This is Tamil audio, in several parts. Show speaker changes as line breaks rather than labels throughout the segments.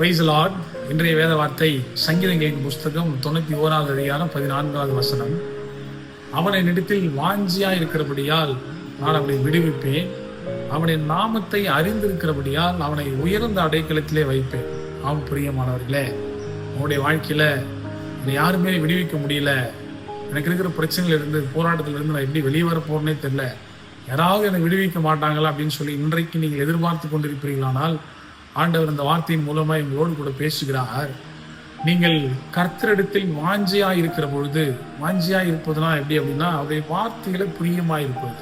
Praise the Lord. இன்றைய வேத வார்த்தை சங்கீதங்களின் புஸ்தகம் 91வது அதிகாரம் 14வது வசனம். அவன் என்னிடத்தில் வாஞ்சியா இருக்கிறபடியால் நான் அவனை விடுவிப்பேன், அவனுடைய நாமத்தை அறிந்திருக்கிறபடியால் அவனை உயர்ந்த அடைக்கலத்திலே வைப்பேன். ஆம் பிரியமானவர்களே, உங்களுடைய வாழ்க்கையில என்னை யாருமே விடுவிக்க முடியல, எனக்கு இருக்கிற பிரச்சனையிலிருந்து போராட்டத்திலிருந்து நான் எப்படி வெளியே வர போறேனே தெரியல, யாராவது என்னை விடுவிக்க மாட்டாங்களா அப்படின்னு சொல்லி இன்றைக்கு நீங்கள் எதிர்பார்த்து கொண்டிருப்பீர்களானால் ஆண்டவர் இந்த வார்த்தையின் மூலமாக எங்களோடு கூட பேசுகிறார். நீங்கள் கர்த்தரிடத்தில் வாஞ்சியா இருக்கிற பொழுது, வாஞ்சியா இருப்பதுனா எப்படி அப்படின்னா அவருடைய வார்த்தைகளை பிரியமா இருப்பது.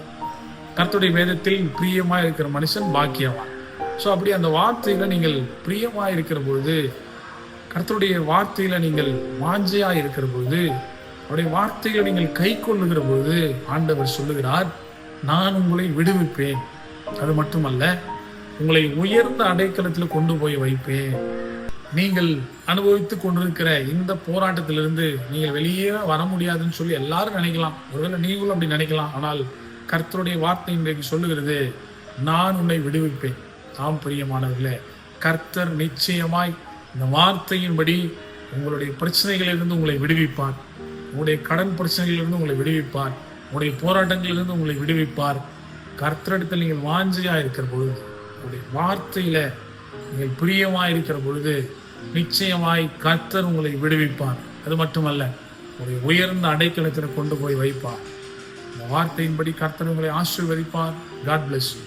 கர்த்தருடைய வேதத்தில் பிரியமா இருக்கிற மனுஷன் பாக்கியவான். ஸோ அப்படி அந்த வார்த்தையில நீங்கள் பிரியமா இருக்கிற பொழுது, கர்த்தருடைய வார்த்தையில நீங்கள் வாஞ்சியா இருக்கிற பொழுது, அவருடைய வார்த்தைகளை நீங்கள் கை கொள்ளுகிற பொழுது ஆண்டவர் சொல்லுகிறார், நான் உங்களை விடுவிப்பேன், அது மட்டுமல்ல உங்களை உயர்ந்த அடைக்கலத்தில் கொண்டு போய் வைப்பேன். நீங்கள் அனுபவித்துக் கொண்டிருக்கிற இந்த போராட்டத்திலிருந்து நீங்கள் வெளியே வர முடியாதுன்னு சொல்லி எல்லாரும் நினைக்கலாம், ஒருவேளை நீங்களும் அப்படி நினைக்கலாம். ஆனால் கர்த்தருடைய வார்த்தை இன்றைக்கு சொல்லுகிறது, நான் உன்னை விடுவிப்பேன். ஆம் பிரியமானவர்களே, கர்த்தர் நிச்சயமாய் இந்த வார்த்தையின்படி உங்களுடைய பிரச்சனைகளிலிருந்து உங்களை விடுவிப்பார், உங்களுடைய கடன் பிரச்சனைகளிலிருந்து உங்களை விடுவிப்பார், உங்களுடைய போராட்டங்களிலிருந்து உங்களை விடுவிப்பார். கர்த்தரிடத்தில் நீங்கள் வாஞ்சியா இருக்கிற பொழுது, உங்களுடைய வார்த்தையில நீங்கள் பிரியமா இருக்கிற பொழுது நிச்சயமாய் கர்த்தர் உங்களை விடுவிப்பார். அது மட்டுமல்ல, உங்களுடைய உயர்ந்த அடைக்கலத்தில் கொண்டு போய் வைப்பார். இந்த வார்த்தையின்படி கர்த்தர் உங்களை ஆசீர்வதிப்பார். God bless you.